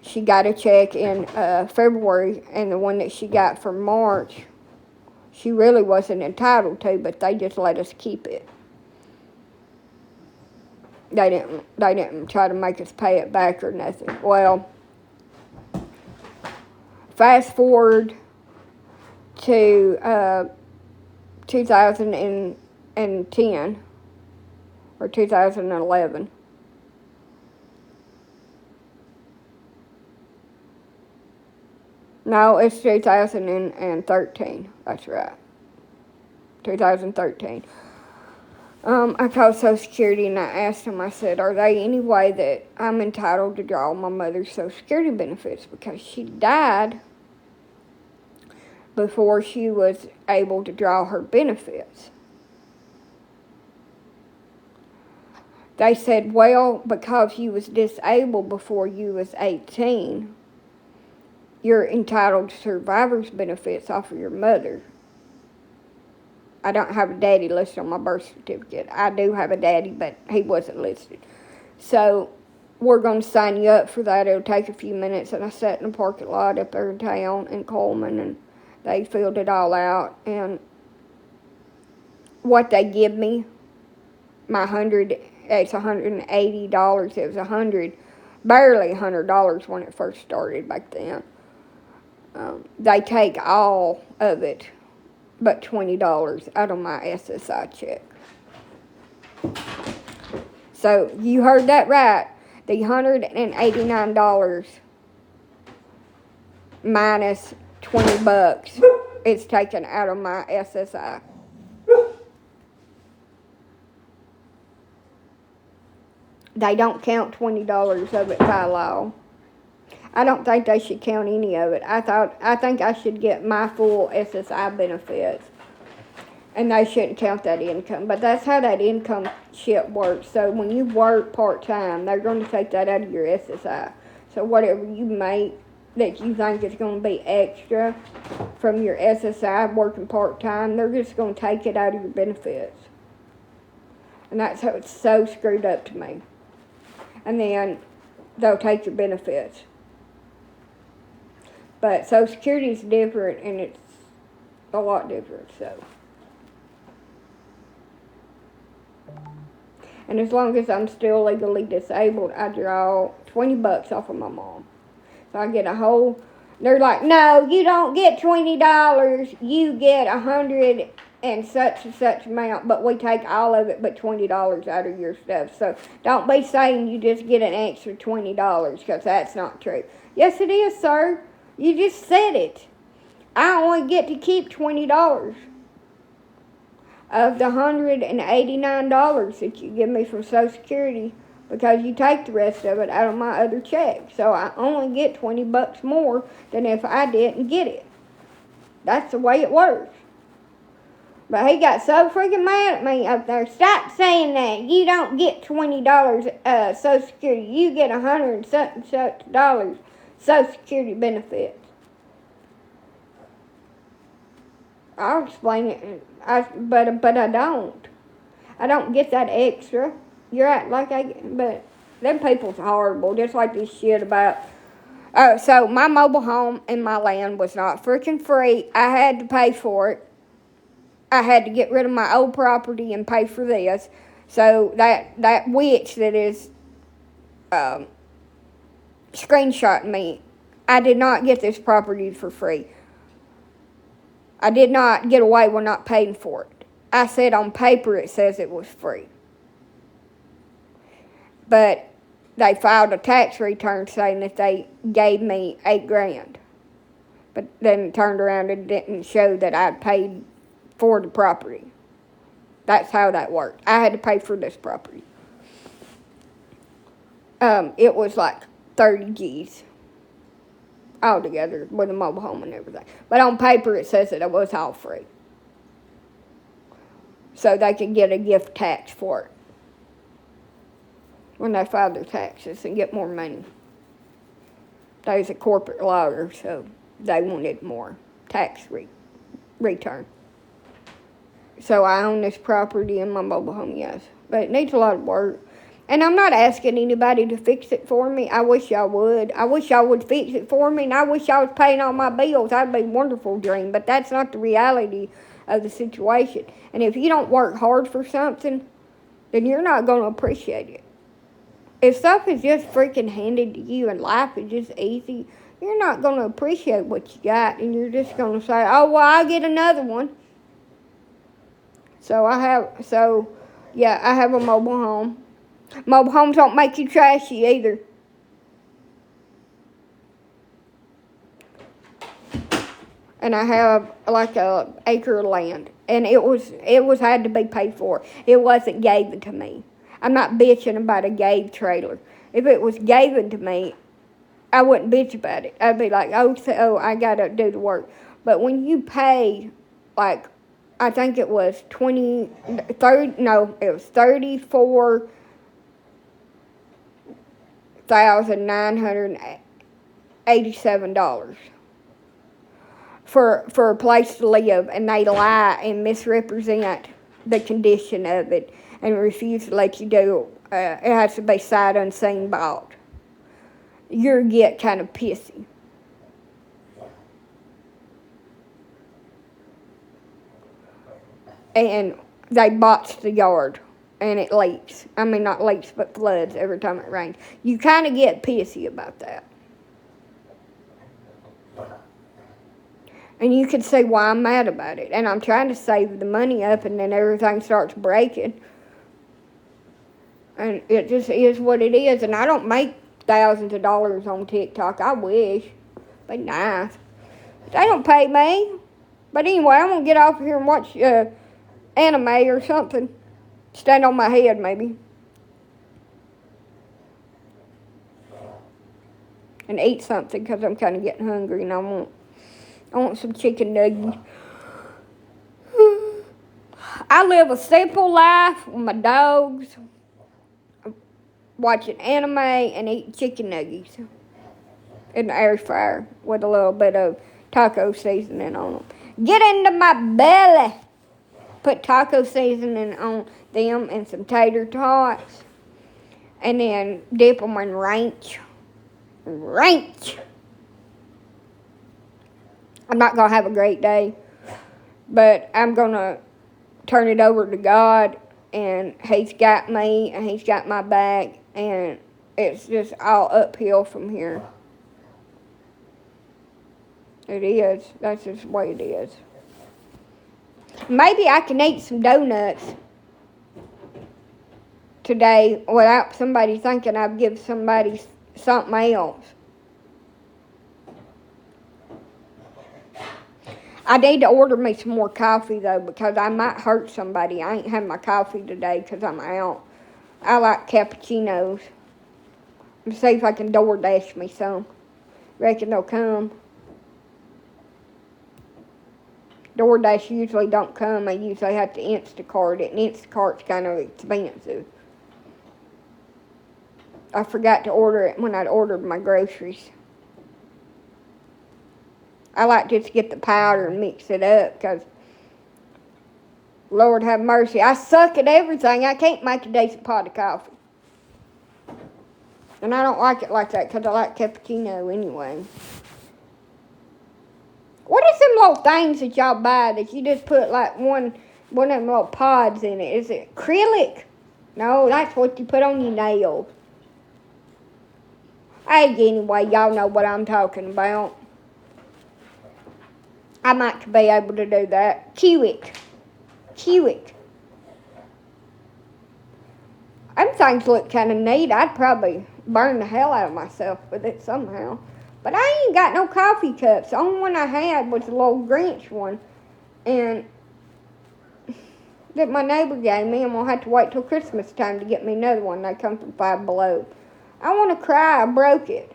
She got a check in February, and the one that she got for March, she really wasn't entitled to, but they just let us keep it. They didn't try to make us pay it back or nothing. Well, fast forward to 2010 or 2011. No, it's 2013. That's right. 2013. I called Social Security and I asked them, I said, are they any way that I'm entitled to draw my mother's Social Security benefits? Because she died before she was able to draw her benefits. They said, well, because you was disabled before you was 18, you're entitled to survivor's benefits off of your mother. I don't have a daddy listed on my birth certificate. I do have a daddy, but he wasn't listed. So we're going to sign you up for that. It'll take a few minutes. And I sat in a parking lot up there in town in Coleman, and they filled it all out. And what they give me, it's $180. It was barely $100 when it first started back then. They take all of it but $20 out of my SSI check. So you heard that right. The $189 minus $20 is taken out of my SSI. They don't count $20 of it by law. I don't think they should count any of it. I think I should get my full SSI benefits, and they shouldn't count that income. But that's how that income shit works. So when you work part-time, they're going to take that out of your SSI. So whatever you make that you think is going to be extra from your SSI working part-time, they're just going to take it out of your benefits. And that's how it's so screwed up to me. And then they'll take your benefits. But Social Security is different, and it's a lot different, so. And as long as I'm still legally disabled, I draw $20 off of my mom. So I get a whole, they're like, no, you don't get $20, you get 100 and such amount, but we take all of it but $20 out of your stuff. So don't be saying you just get an extra $20, because that's not true. Yes, it is, sir. You just said it. I only get to keep $20 of the $189 that you give me from Social Security, because you take the rest of it out of my other check. So I only get $20 more than if I didn't get it. That's the way it works. But he got so freaking mad at me up there. Stop saying that. You don't get $20 Social Security. You get $100 and such dollars Social Security benefits. I'll explain it, but I don't. I don't get that extra. You're right, but them people's horrible. Just like this shit about. So my mobile home and my land was not freaking free. I had to pay for it. I had to get rid of my old property and pay for this. So that witch that is screenshotting me, I did not get this property for free. I did not get away with not paying for it. I said on paper it says it was free. But they filed a tax return saying that they gave me $8,000. But then it turned around and didn't show that I'd paid for the property. That's how that worked. I had to pay for this property. It was like 30 G's altogether with a mobile home and everything. But on paper it says that it was all free. So they could get a gift tax for it when they filed their taxes and get more money. They was a corporate lawyer, so they wanted more tax return. So I own this property in my mobile home, yes. But it needs a lot of work. And I'm not asking anybody to fix it for me. I wish y'all would. I wish y'all would fix it for me, and I wish y'all was paying all my bills. That'd be a wonderful dream. But that's not the reality of the situation. And if you don't work hard for something, then you're not going to appreciate it. If stuff is just freaking handed to you and life is just easy, you're not going to appreciate what you got. And you're just going to say, oh, well, I'll get another one. I have a mobile home. Mobile homes don't make you trashy either. And I have like a acre of land, and it was had to be paid for. It wasn't given to me. I'm not bitching about a gave trailer. If it was given to me, I wouldn't bitch about it. I'd be like, oh, I gotta do the work. But when you pay, like, I think it was it was $34,987 for a place to live, and they lie and misrepresent the condition of it and refuse to let you do it. It has to be sight unseen bought. You get kind of pissy. And they botched the yard, and it leaks. I mean, not leaks, but floods every time it rains. You kind of get pissy about that. And you can see why I'm mad about it. And I'm trying to save the money up, and then everything starts breaking. And it just is what it is. And I don't make thousands of dollars on TikTok. I wish. Be nice. But they don't pay me. But anyway, I'm going to get off here and watch anime or something. Stand on my head, maybe. And eat something, because I'm kind of getting hungry, and I want some chicken nuggets. I live a simple life with my dogs, watching anime and eating chicken nuggets in the air fryer with a little bit of taco seasoning on them. Get into my belly. Put taco seasoning on them and some tater tots, and then dip them in ranch. I'm not going to have a great day, but I'm going to turn it over to God, and He's got me, and He's got my back, and it's just all uphill from here. It is. That's just the way it is. Maybe I can eat some donuts today without somebody thinking I've given somebody something else. I need to order me some more coffee, though, because I might hurt somebody. I ain't had my coffee today because I'm out. I like cappuccinos. Let's see if I can DoorDash me some. Reckon they'll come. DoorDash usually don't come. I usually have to Instacart it, and Instacart's kind of expensive. I forgot to order it when I'd ordered my groceries. I like just to get the powder and mix it up, because Lord have mercy, I suck at everything. I can't make a decent pot of coffee. And I don't like it like that, because I like cappuccino anyway. What are some little things that y'all buy that you just put like one of them little pods in it? Is it acrylic? No, that's what you put on your nails. Hey, anyway, y'all know what I'm talking about. I might be able to do that. Chew it. Them things look kind of neat. I'd probably burn the hell out of myself with it somehow. But I ain't got no coffee cups. The only one I had was a little Grinch one. And that my neighbor gave me. I'm going to have to wait till Christmas time to get me another one. They come from Five Below. I want to cry. I broke it.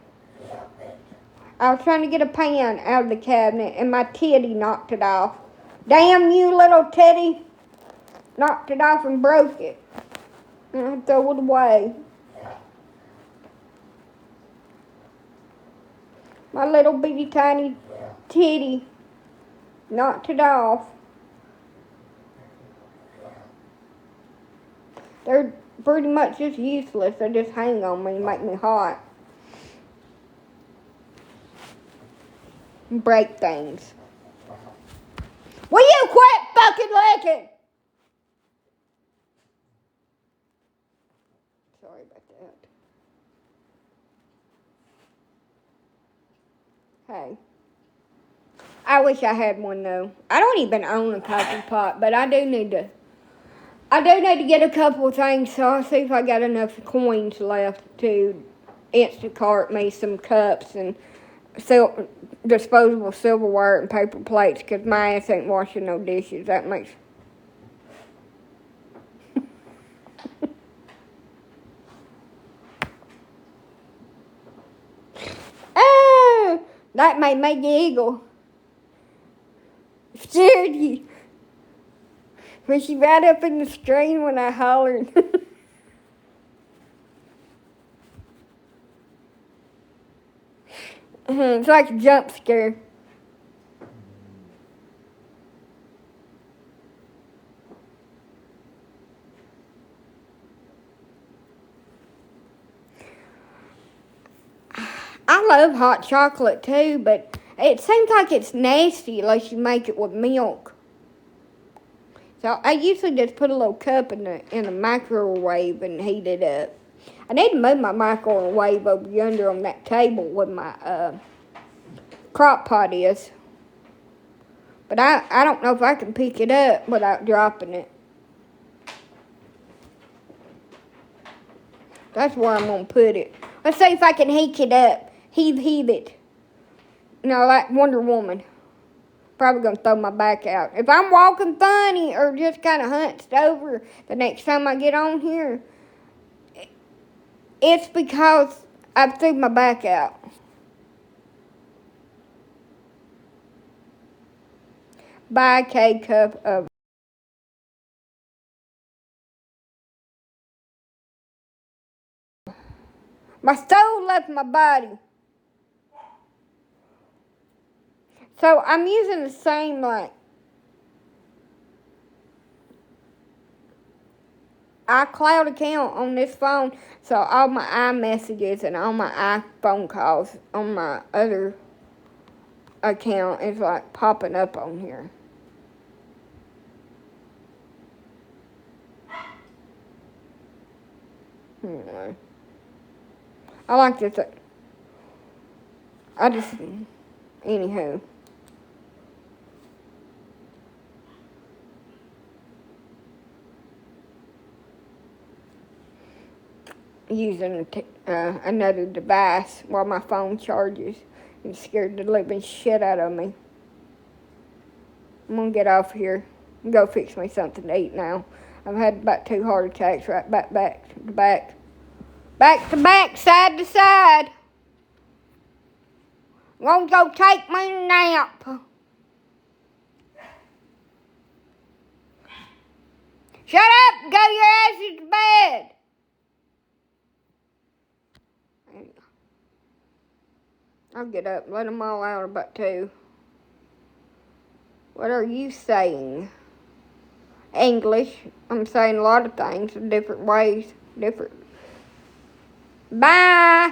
I was trying to get a pan out of the cabinet, and my teddy knocked it off. Damn you, little teddy. Knocked it off and broke it. And I threw it away. My little bitty tiny teddy knocked it off. They're pretty much just useless. They just hang on me and make me hot. And break things. Will you quit fucking licking? Sorry about that. Hey. I wish I had one though. I don't even own a coffee pot, but I do need to get a couple of things, so I'll see if I got enough coins left to Instacart me some cups and disposable silverware and paper plates, because my ass ain't washing no dishes. That makes... Oh, that made me giggle. Scared you. Was she right up in the screen when I hollered? It's like a jump scare. I love hot chocolate too, but it seems like it's nasty unless you make it with milk. So I usually just put a little cup in the microwave and heat it up. I need to move my microwave over yonder on that table where my crock pot is. But I don't know if I can pick it up without dropping it. That's where I'm going to put it. Let's see if I can heat it up. Heave it. Like Wonder Woman. Probably going to throw my back out. If I'm walking funny or just kind of hunched over the next time I get on here, it's because I've threw my back out. Buy a K-cup of... My soul left my body. So I'm using the same iCloud account on this phone. So all my iMessages and all my iPhone calls on my other account is popping up on here. Anyway. I like this. Anywho. Using another device while my phone charges. It scared the living shit out of me. I'm gonna get off here and go fix me something to eat now. I've had about 2 heart attacks right back to back. Back to back, side to side. I'm gonna go take me a nap. Shut up and go your asses to bed. I'll get up and let them all out about 2. What are you saying? English. I'm saying a lot of things in different ways. Bye.